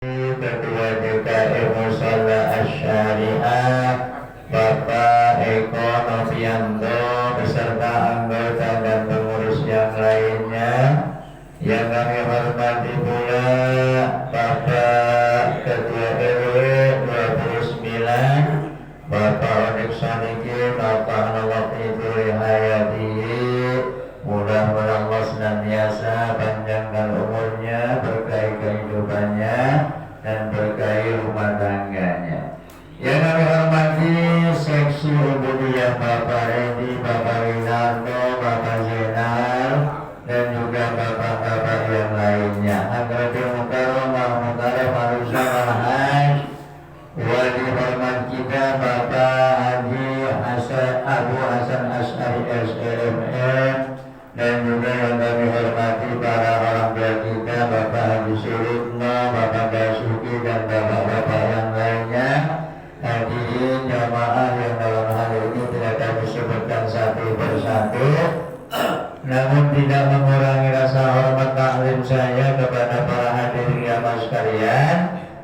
Ketua DKI Musalla Asy-Syariah Bapak Eko Novianto beserta anggota dan pengurus yang lainnya. Yang kami hormati pula Bapak Ketua RW 29 Bapak Onik Sonikin Bapak Nawakidul Hayati. Mudah-mudahan Allah senantiasa panjangkan umurnya, berkahi kehidupannya, dan berkahi rumah tangganya. Yang kami hormati seksi Ubudiyah Bapak Redi, Bapak Winardo, Bapak Zainal, dan juga bapak-bapak yang lainnya. Hadratul Mukarramah Mukarram Marusa Al-Hajj, wali hormat kita Bapak Haji Abu Hasan Asy'ari SLMM, dan juga yang kami hormati para orang tua kita Bapak Haji Suritno, Bapak Basuki, dan bapak-bapak yang lainnya. Hadirin jamaah yang dalam hal ini tidak kami sebutkan satu persatu, namun tidak mengurangi rasa hormat taklim saya kepada para hadirin jamaah sekalian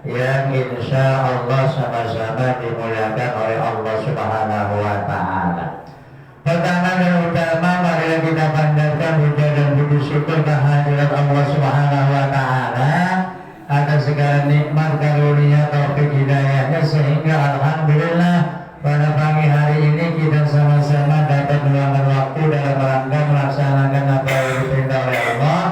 yang insya Allah sama-sama dimuliakan oleh Allah Subhanahu wa Ta'ala. Pertama dan utama, marilah kita panjatkan puja dan puji syukur kehadirat Allah Subhanahu wa Ta'ala atas segala nikmat karunia taufik hidayahnya, sehingga alhamdulillah pada pagi hari ini kita sama-sama dapat meluangkan waktu dalam rangka melaksanakan apa yang diperintah oleh Allah.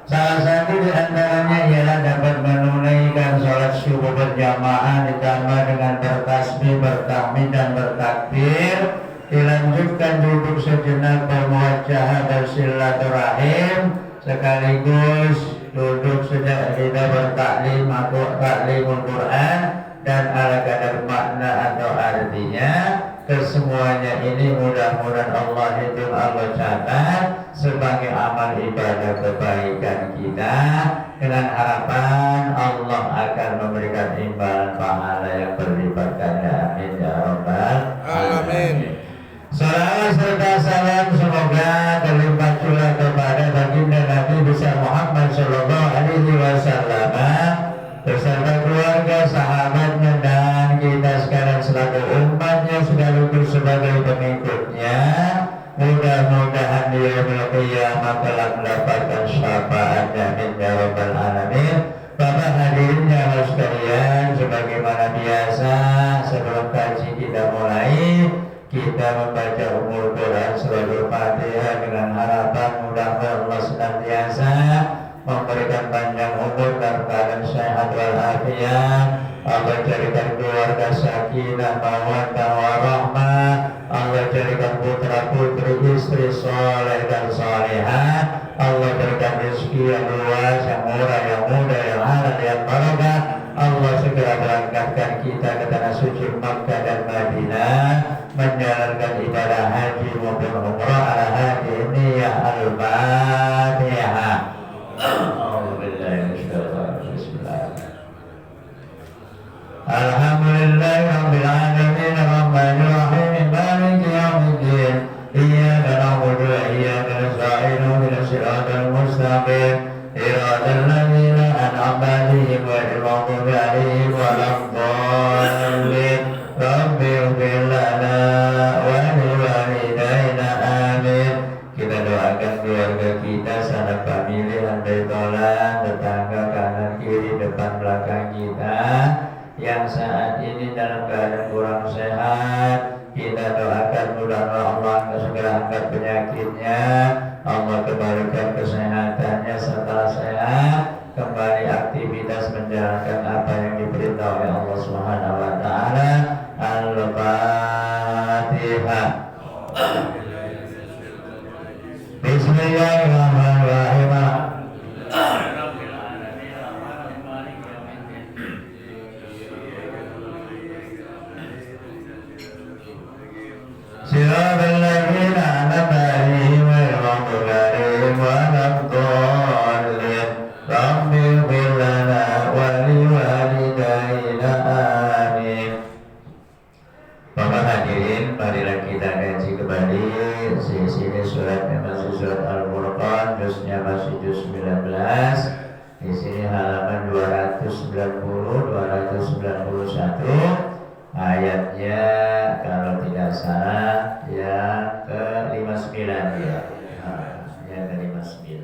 Salah satu di antaranya ialah dapat menunaikan sholat subuh berjamaah ditambah dengan bertasbih, bertahmid, dan bertakbir. Dilanjutkan duduk sejenak bermuajahah bersilaturahim, sekaligus duduk sejak kita bertaklim atau taklimul Quran dan ala kadar makna atau artinya. Kesemuanya ini mudah-mudahan Allah itu Allah catat sebagai amal ibadah kebaikan kita, dengan harapan Allah akan memberikan imbalan pahala yang berlipat ganda. Amin ya rabbal alamin. Salawat serta salam semoga terlimpah curah kepada baginda Nabi besar Muhammad Sallallahu Alaihi Wasallam beserta keluarga, sahabatnya, dan kita sekalian selaku umatnya sekaligus sebagai pengikutnya. Mudah-mudahan di yaumil qiyamah kelak mendapatkan syafaatnya. Amin ya rabbal alamin. Bapak hadirin jamaah sekalian, sebagaimana biasa sebelum kaji kita mulai, kita membaca Ummul Quran surah Al-Fatihah dengan harapan mudah-mudahan Allah senantiasa memberikan panjang umur dan keadaan sehat walafiat. Allah jadikan keluarga sakinah mawaddah warahmah. Allah jadikan putra putri istri soleh dan solehah. Allah berikan rezeki yang luas, yang murah, yang mudah, yang halal, yang barokah. Allah segera berangkatkan kita ke tanah suci Makkah dan Madinah, menjalankan ibadah haji maupun umrah ala hadi niyah al-Fatihah. Alhamdulillahirabbil alamin arrahmanir rahim maliki yaumiddin iyyaka na'budu wa iyyaka nasta'in ihdinas siratal mustaqim siratal ladzina an'amta 'alaihim ghairil maghdubi 'alaihim waladdallin. Rabbi ighfir lana wa liwalidayna amin. Kita doakan keluarga kita, sanak famili, andai tolan, tetangga kanan kiri depan belakang kita yang saat ini dalam keadaan kurang sehat. Kita doakan mudah-mudahan Allah segera angkat penyakitnya, Allah kembalikan kesehatannya, setelah sehat kembali aktivitas menjalankan apa yang diperintah oleh Allah Subhanahu wa Ta'ala. Al-Fatihah. Bismillahirrahmanirrahim. Siratal ladzina an'amta 'alaihim ghairil maghdubi 'alaihim waladdallin. Rabbi ighfir lana wa liwalidayna amin. Bapak hadirin, marilah kita kaji kembali sisi surat yang masih surat Al-Furqan 290-291, ayatnya kalau tidak salah yang ke-59 ya. Yang ke-59.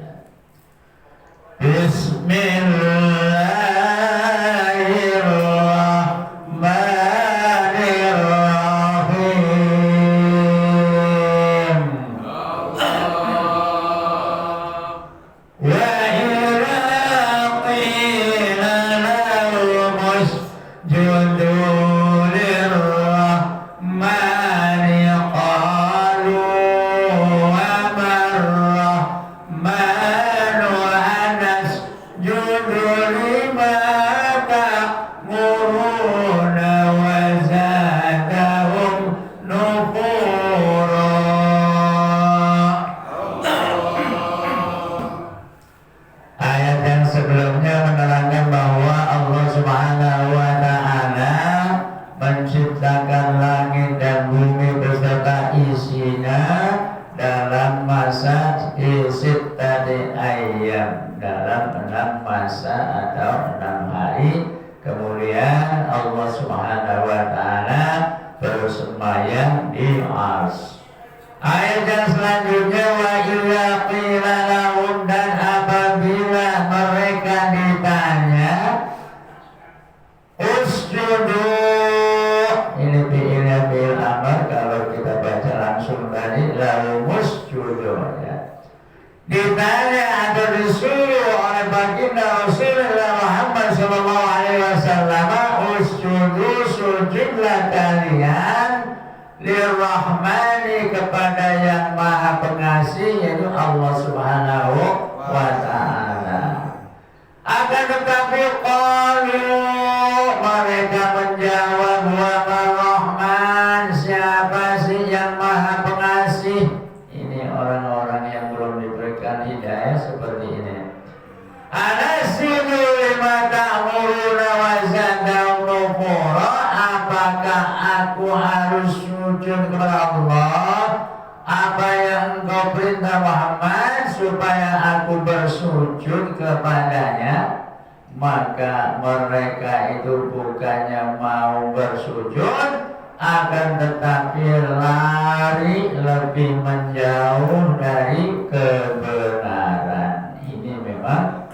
Maka mereka itu bukannya mau bersujud, akan tetapi lari lebih menjauh dari kebenaran. Ini memang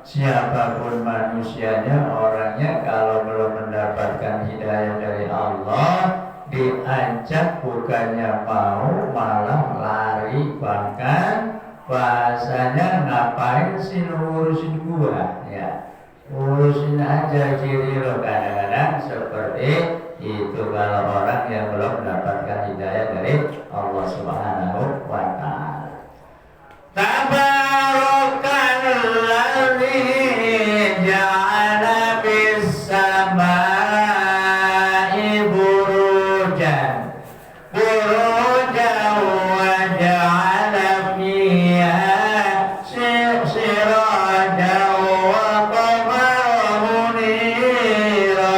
siapapun manusianya, orangnya kalau belum mendapatkan hidayah dari Allah, diajak bukannya mau, malah lari. Bahkan bahasanya, ngapain sih ngurusin gua ya, urusin aja kiri lo. Kadang-kadang seperti itu kalau orang yang belum mendapatkan hidayah dari Allah Subhanahu wa ta'ala. Tabarakalladzi ja'ala bis samai burujan wa ja'ala fiha sirajan wa qamaran munira.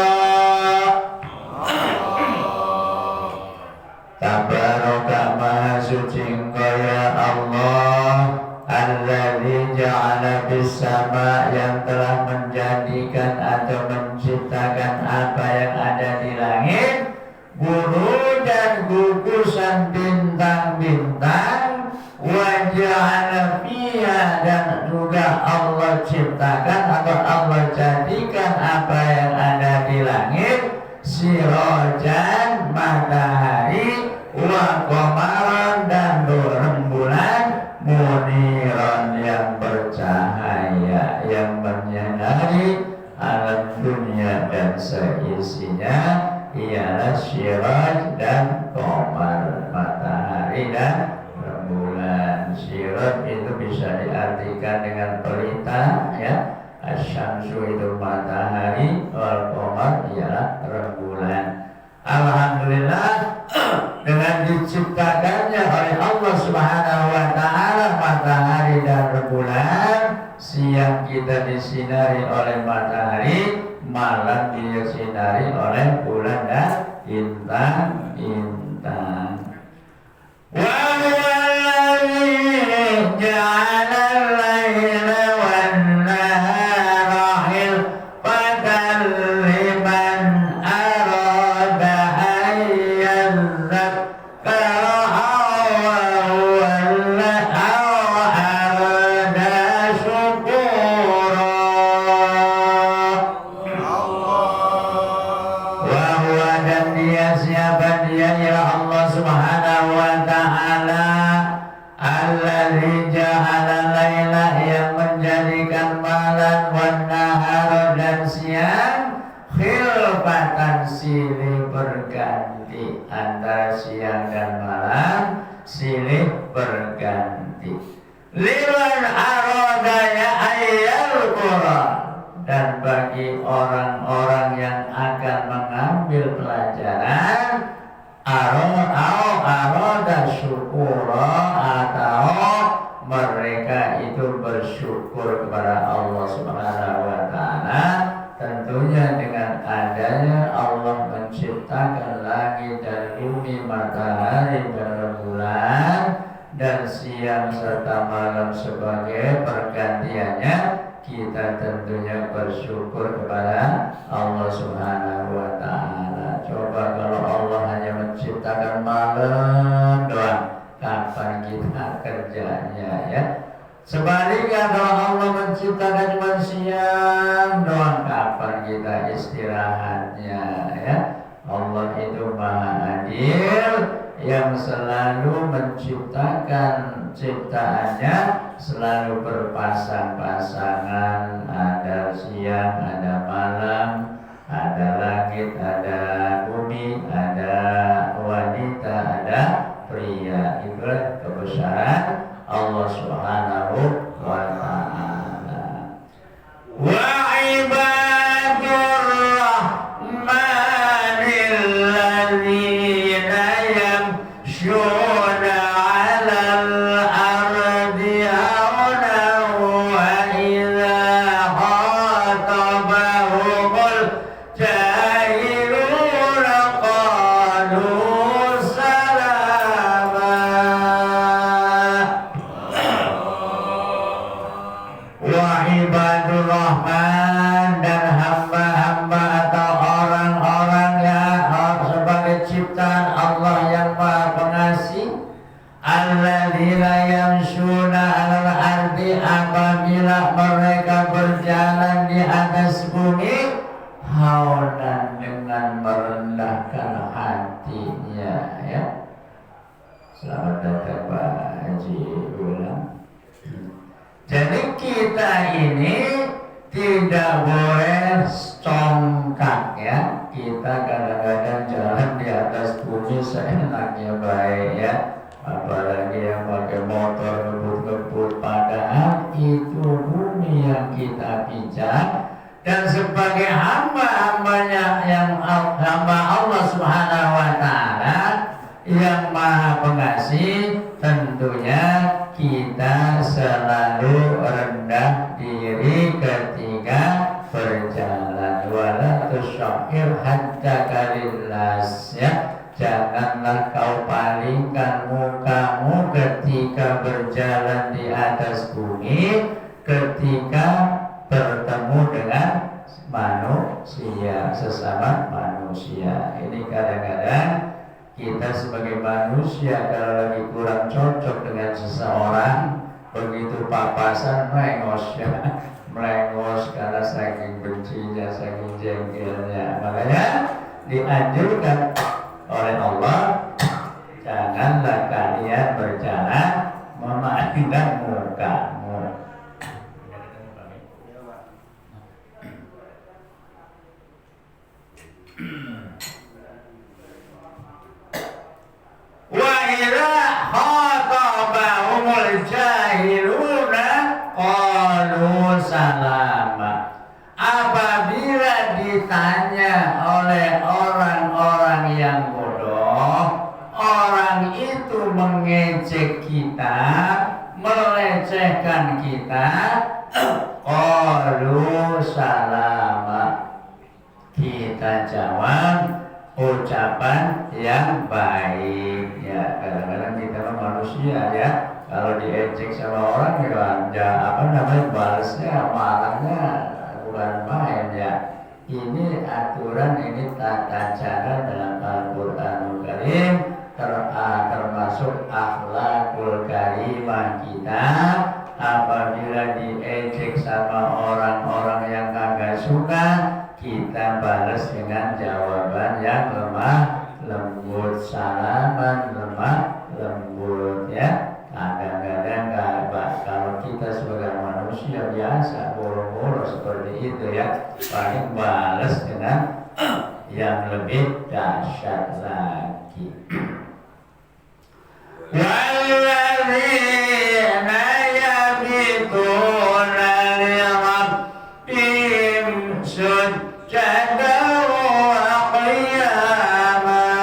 Tabaraka maha suci Engkau ya Allah, alladzi ja'ala bis sama, yang telah menjadikan atau menciptakan apa yang ada di langit, buruj dan gugusan bintang-bintang, wa ja'ala fiha, dan juga Allah ciptakan atau Allah jadikan apa yang ada di langit, sirajan matahari, wa qamaran dan rembulan, muniran yang bercahaya, yang menyinari alam dunia dan seisinya, ialah siraj dan qamar, matahari dan rembulan. Siraj itu bisa diartikan dengan pelita ya, asyamsu itu matahari, wal qamar ialah rembulan. Alhamdulillah, dengan diciptakannya oleh Allah Subhanahu wa ta'ala matahari dan rembulan, siang kita disinari oleh matahari, malam disinari oleh bulan dan bintang-bintang. Wa huwa alladzi ja'ala al-laila wan-nahara dan siang khilfatan silih berganti, antara siang dan malam silih berganti. Liman arada ya ayyal Quran, dan bagi orang-orang yang akan mengambil pelajaran arada syukura, atau mereka itu bersyukur kepada Allah Subhanahu wa Ta'ala, tentunya dengan adanya Allah menciptakan langit dan bumi, matahari dan bulan, dan siang serta malam sebagai pergantiannya, kita tentunya bersyukur kepada Allah Subhanahu wa Ta'ala. Coba kalau Allah hanya menciptakan malam doang, kapan kita kerjanya ya? Sebaliknya kalau Allah menciptakan cuma siang doang, kapan kita istirahatnya ya? Allah itu Maha Adil yang selalu menciptakan ciptaannya selalu berpasang-pasangan, ada siang, ada malam, ada langit, ada bumi, ada wanita, ada pria. Itulah kebesaran Allah Subhanahu wa Ta'ala. Wa ibadur rahmanil ladzina yamshuna 'alal ardi hawnan wa idza khatabahumul jahiluna qalu salama. Wa ibadur rahman, dan hamba-hamba atau orang-orang yang sebagai ciptaan Allah yang Maha Pengasih, alladzina yamshuna 'alal ardi, apabila mereka berjalan di atas bumi, haunan, dengan merendahkan hatinya ya. Selamat datang Pak Haji ulang. Jadi kita ini tidak boleh congkak ya. Kita kadang-kadang jalan di atas bumi seenaknya baik ya. Apalagi yang pakai motor ngebut-ngebut, padahal itu bumi yang kita pijak. Dan sebagai hamba-hambanya yang hamba Allah Subhanahu wa Ta'ala yang Maha Pengasih, tentunya kita selalu rendah diri ketika berjalan. Wala tusyahir hatta kalillas ya. Janganlah kau palingkan mukamu ketika berjalan di atas bumi, ketika bertemu dengan manusia, sesama manusia. Ini kadang-kadang kita sebagai manusia kalau lagi kurang cocok dengan seseorang, begitu papasan melengos ya, melengos karena saking bencinya, saking jengkelnya. Makanya dianjurkan oleh Allah, janganlah kalian berjalan memandang mukamu. Wa idza khatabahumul jahiluna qalu salama. Apabila ditanya oleh orang-orang yang bodoh, orang itu mengejek kita, melecehkan kita, qalu salama. Kita jawab ucapan yang baik ya. Kadang-kadang kita manusia ya, kalau diejek sama orang ya apa namanya, balasnya marahnya bukan main ya. Ini aturan, ini tata cara dalam Al-Qur'anul Karim, termasuk akhlakul karimah kita. Apabila diejek sama orang-orang yang kagak suka, kita balas dengan jawaban yang lemah lembut, salaman lemah lembut ya. Kadang-kadang kalau kita sebagai manusia manusia biasa boro-boro seperti itu ya, paling balas dengan yang lebih dahsyat lagi. Walladzina yabituna li rabbihim sujjadan wa qiyamah.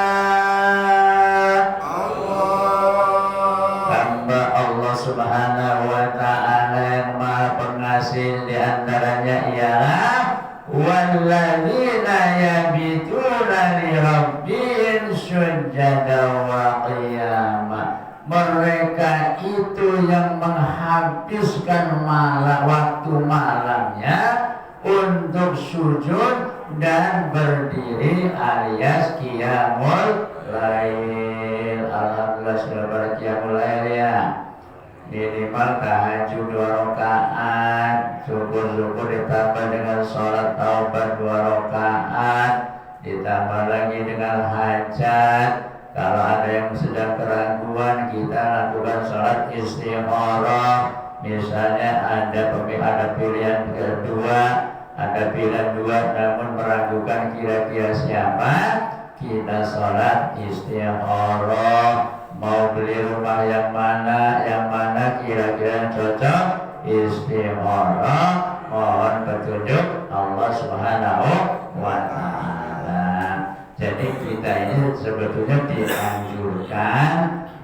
Hamba Allah Subhanahu wa ta'ala yang Maha Pengasih, di antaranya ialah walladzina yabituna li rabbihim sujjadan wa qiyamah. Mereka itu yang menghabiskan waktu malamnya untuk sujud dan berdiri alias qiyamul lail. Alhamdulillah sudah pada qiyamul lail ya. Minimal tahajud 2 rakaat, syukur-syukur ditambah dengan sholat taubat 2 rakaat, ditambah lagi dengan hajat. Kalau ada yang sedang keraguan, kita lakukan sholat istikharah. Misalnya ada pilihan kedua, ada pilihan dua namun meragukan kira-kira siapa, kita sholat istikharah. Mau beli rumah yang mana kira-kira cocok, istikharah, mohon petunjuk Allah Subhanahu wa ta'ala. Jadi kita ini sebetulnya dianjurkan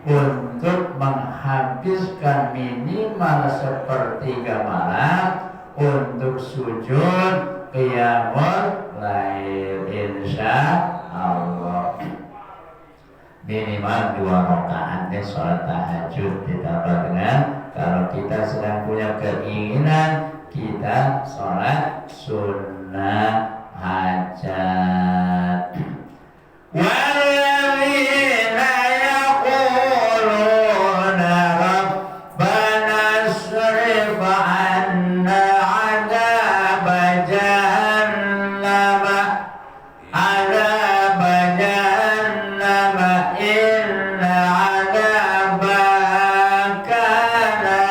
untuk menghabiskan minimal sepertiga malam untuk sujud qiyamul lail, insya Allah. Minimal 2 rakaat sholat tahajud, ditambah dengan kalau kita sedang punya keinginan kita sholat sunnah hajat. Walladzina yaquluna rabbana asrif 'anna 'adzab jahannam inna 'adzabaha kana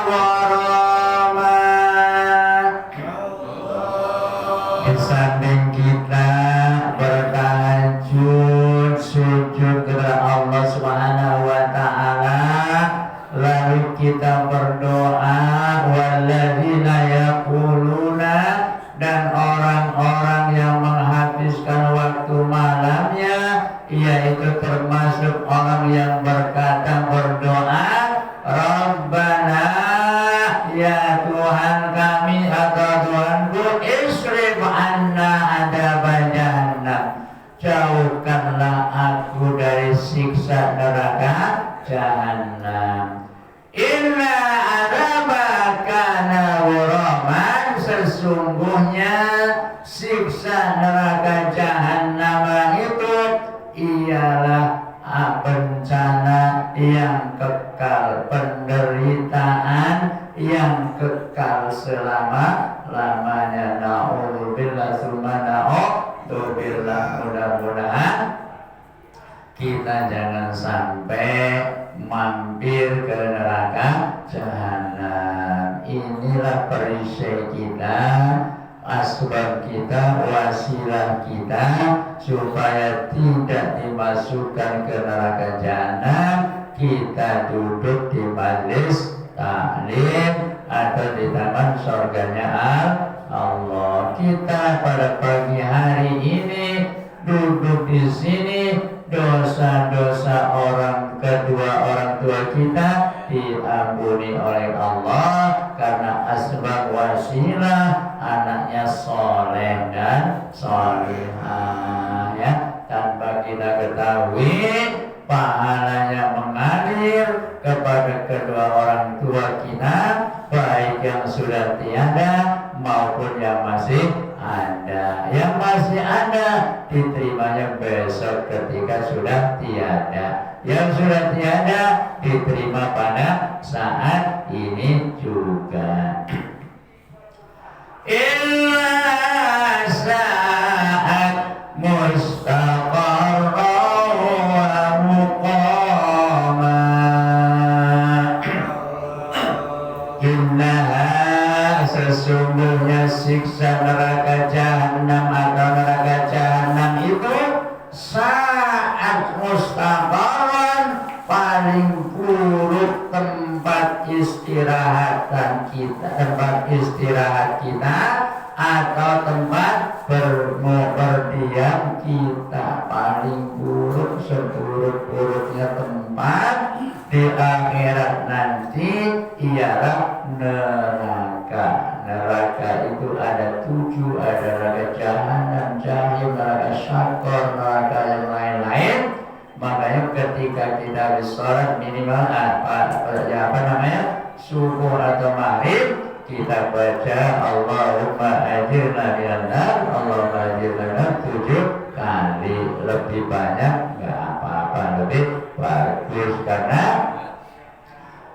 gharama. Di samping kita bertahajud sujud kepada Allah Subhanahu wa ta'ala, lalu kita berdoa walladzina yaquluna, dan orang-orang yang menghabiskan waktu malamnya, yaitu termasuk orang yang berdoa, Rabbana, ya Tuhan kami atau Tuhanku, isrif anna adzab jahannam, jauhkanlah aku dari siksa neraka jahannam. Inna adzaba kana ghuraman, sesungguhnya siksa neraka jahannam itu ialah bencana yang kekal, penderitaan yang kekal selama-lamanya. Na'udzubillah tsumma na'udzubillah. Mudah-mudahan kita jangan sampai mampir ke neraka jahannam. Inilah perisai kita, asbab kita, wasilah kita supaya tidak dimasukkan ke neraka jahanam. Kita duduk di majelis taklim atau di taman surganya Allah. Kita pada pagi hari ini duduk di sini, dosa-dosa kedua orang tua kita diampuni oleh Allah karena asbab wasilah anaknya soleh dan solihah ya. Tanpa kita ketahui, pahalanya mengalir kepada kedua orang tua kita, baik yang sudah tiada maupun yang masih ada. Yang masih ada diterimanya besok ketika sudah tiada. Yang sudah tiada diterima pada saat ini juga. Illa saat mustaqarra wa muqama. sesungguhnya siksa neraka jahanam atau neraka jahanam itu saat mustaqaran paling buruk tempat istirahat kita atau tempat berdiam kita. Paling buruk seburuk-buruknya tempat di akhirat nanti ialah neraka. Neraka itu ada 7, ada neraka jahanam, jahim, neraka syakor, neraka yang lain-lain. Makanya ketika kita bersolat minimal subuh atau maghrib, kita baca Allahumma ajirna minan nar, Allahumma ajirna minan 7 kali. Lebih banyak nggak apa-apa, lebih bagus, karena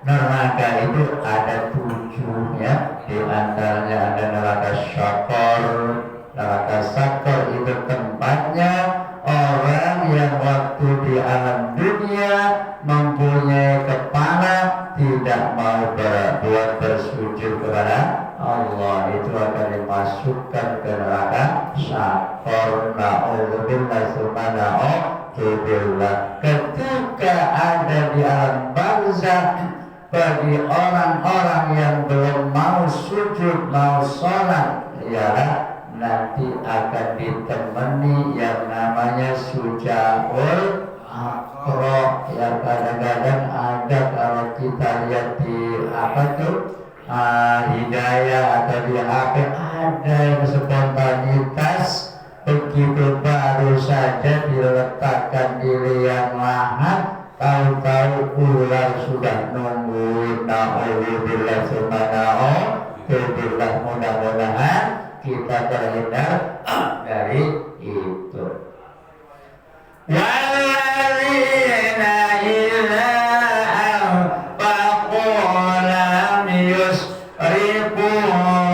neraka itu ada 7 ya. Di antaranya ada neraka syakor. Neraka syakor itu tempatnya orang yang waktu di alam dunia mempunyai kepala tidak mau berbuat bersujud kepada Allah, itu akan dimasukkan ke neraka syakor. Na'udzubillah subhanahu. Ketika ada di alam barzakh, bagi orang-orang yang belum mau sujud, mau sholat, ya nanti akan ditemani yang namanya sujaul akro. Yang kadang-kadang ada, kalau kita lihat di Hidayah atau di HP, ada yang spontanitas begitu baru saja diletakkan di liang lahat, tahu-tahu ular sudah nungguin. Na'udzubillah subhanahu. Mudah-mudahan kita terhindar dari itu. Walladzina idza anfaqu lam yusrifu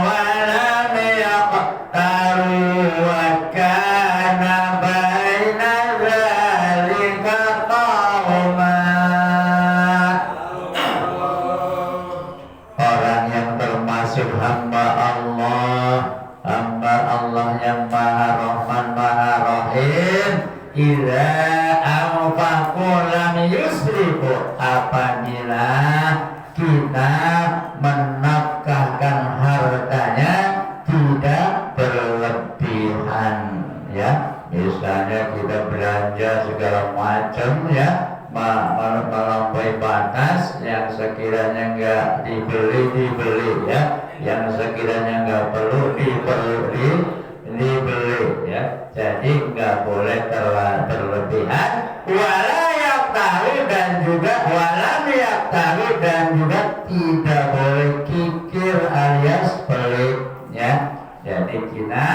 wa lam yaqtaru wa kana baina dzalika qawma. Orang yang termasuk hamba Allah yang Maha Rahman Maha Rahim, idza anfaqu lam yusrifu, apabila kita menafkahkan hartanya tidak berlebihan ya. Misalnya kita belanja segala macam ya, melampaui batas, yang sekiranya enggak dibeli ya, yang sekiranya enggak perlu dibeli ya. Jadi enggak boleh berlebihan. Wala yaktaru, dan juga tidak boleh kikir alias pelit ya. Jadi kita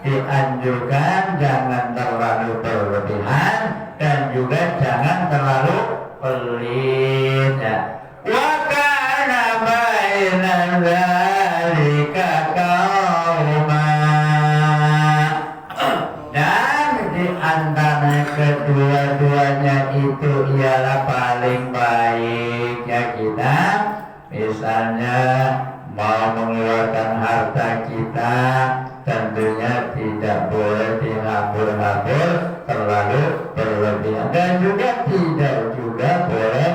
dianjurkan jangan terlalu berlebihan dan juga jangan terlalu pelit ya. Wa kana baina dzalika qauma, dan di antara kedua-duanya itu ialah paling baik ya. Kita misalnya mau mengeluarkan harta kita, tentunya tidak boleh dihambur-hambur terlalu berlebihan, dan juga tidak boleh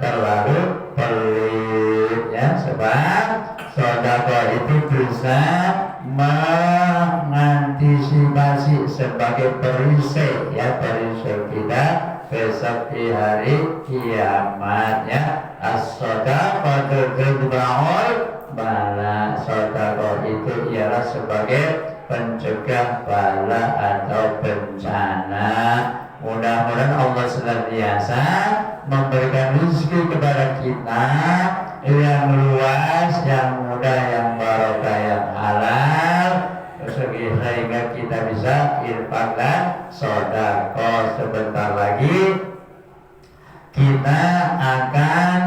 terlalu pelit ya. Sebab sedekah itu bisa mengantisipasi sebagai perisai ya, perisai kita besok di hari kiamat ya. As-shadaqatu tudba'ul bala. Sedekah itu ialah sebagai pencegah bala atau bencana. Mudah-mudahan Allah senantiasa memberikan rezeki kepada kita yang luas, yang mudah, yang barokah, yang halal, sehingga kita bisa infakkan sedekah. Sebentar lagi kita akan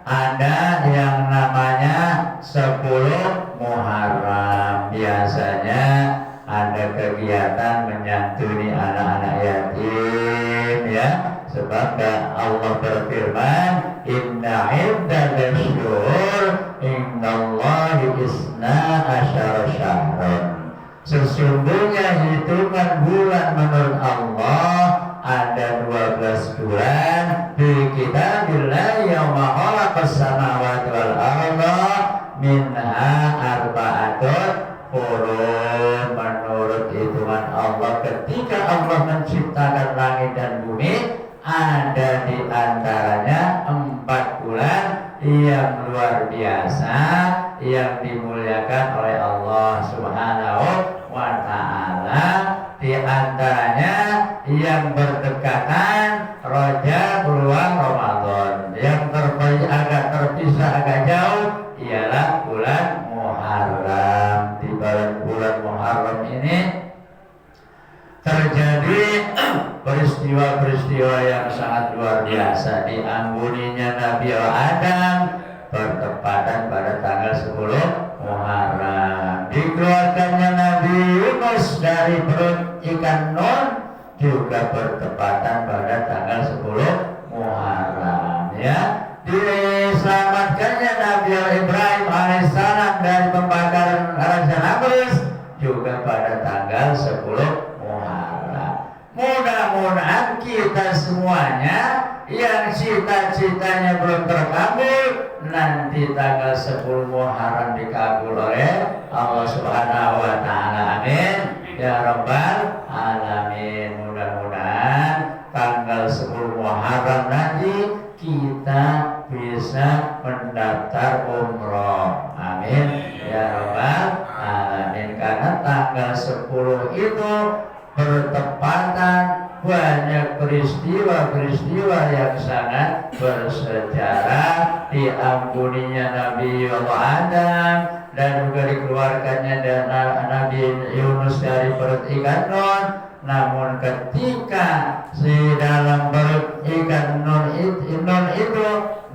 ada yang namanya 10 Muharram. Biasanya ada kegiatan menyantuni anak-anak yatim ya. Sebab Allah berfirman, inna iddatash syuhur innallahi isna asyara syahron. Sesungguhnya hitungan bulan menurut Allah ada 12 bulan di kitabillah yauma khalaqas samawati wal arda minha arba'atun hurum. Menurut hitungan Allah ketika Allah menciptakan langit dan bumi ada di antaranya 4 bulan yang luar biasa yang dimuliakan oleh Allah Subhanahu wa ta'ala. Di antaranya yang berdekatan Rajab bulan Ramadan, yang agak terpisah agak jauh ialah bulan Muharram. Di bulan Muharram ini terjadi peristiwa-peristiwa yang sangat luar biasa. Diampuninya Nabi Adam bertepatan pada tanggal 10 Muharram. Dikeluarkannya Nabi Yunus dari perut ikan Nun juga bertepatan pada tanggal 10 Muharram. Ya, diselamatkannya Nabi Ibrahim alaihissalam dari pembakaran Raja Namrus juga pada tanggal 10 Muharram. Mudah-mudahan kita semuanya yang cita-citanya belum terkabul nanti tanggal 10 Muharram dikabul oleh Allah Subhanahu wa ta'ala. Amin ya rabbal alamin. Mudah-mudahan tanggal 10 Muharram nanti kita bisa mendaftar umroh. Amin ya rabbal alamin. Karena tanggal 10 itu bertepatan banyak peristiwa-peristiwa yang sangat bersejarah. Diampuninya Nabi Allah Adam dan juga dikeluarkannya dan Nabi Yunus dari perut ikan Nun. Namun ketika di dalam perut ikan Nun itu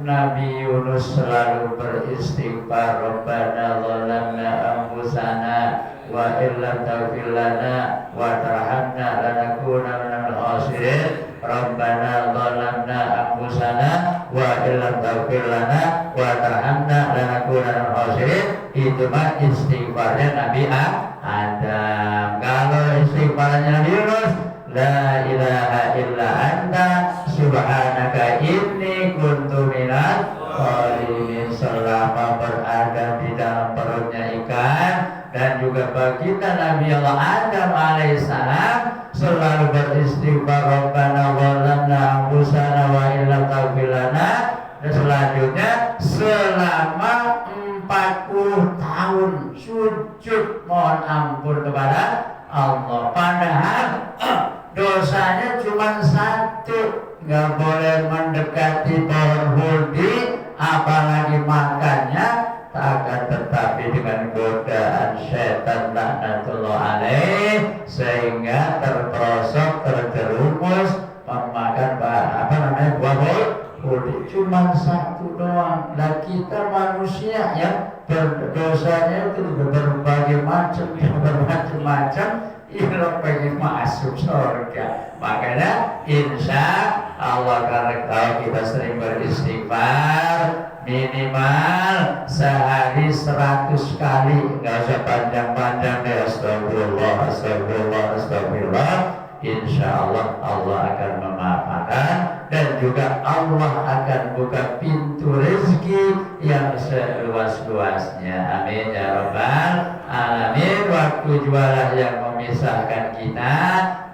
Nabi Yunus selalu beristighfar, Rabbana zalamna anfusana wa illam taghfir lana wa tarhamna lanakunanna minal khasirin. Rabbana zalamna anfusana wa illam taghfir lana wa tarhamna lanakunanna minal khasirin. Itu mah istighfarnya Nabi Adam. Kalau istighfarnya Nabi Yunus, la ilaha illa anta subhanaka inni kuntu minal zalimin. Selama berada di dalam perutnya ikan dan juga baginda Nabi Allah Adam alaihissalam selalu beristighfar, Rabbana zalamna anfusana wa illam taghfir lana. Dan selanjutnya selama 40 tahun sujud mohon ampun kepada Allah. Padahal dosanya cuma satu, nggak boleh mendekati pohon huldi, apalagi makannya. Akan tetapi dengan godaan setan laknatullah alaih sehingga terperosok terjerumus memakan buah huldi. Cuma satu doang. Nah kita manusia yang berdosanya itu berbagai macam Ilah pengen masuk surga. Makanya insya Allah karena kalau kita sering beristighfar minimal sehari 100 kali, nggak usah panjang-panjang deh. Astagfirullah, astagfirullah, astagfirullah. Insya Allah Allah akan memaafkan dan juga Allah akan buka pintu rezeki yang seluas-luasnya. Amin ya rabbal alamin. Waktu jualah yang memisahkan kita.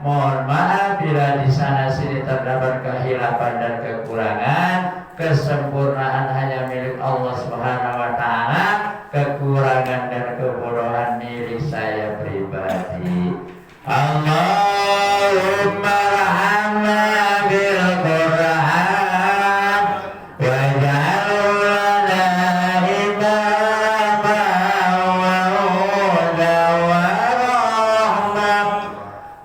Mohon maaf bila di sana sini terdapat kehilafan dan kekurangan. Kesempurnaan hanya milik Allah Subhanahu wa ta'ala. Kekurangan dan kebodohan milik saya pribadi. Allahumma rahamna bil Qur'an waj'al lana imama wa hudan wa rahmah.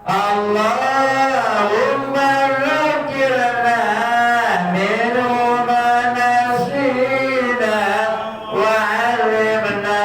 Allahumma zakirna minhu ma nasina wa 'allimna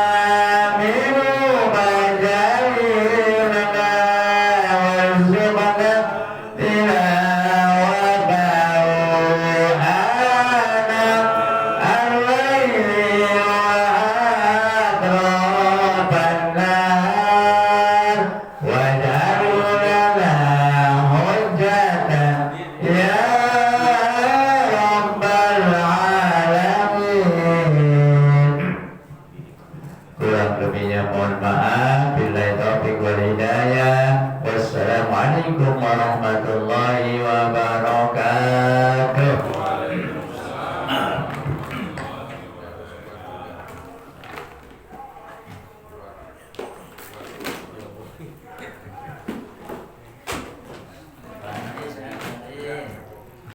bila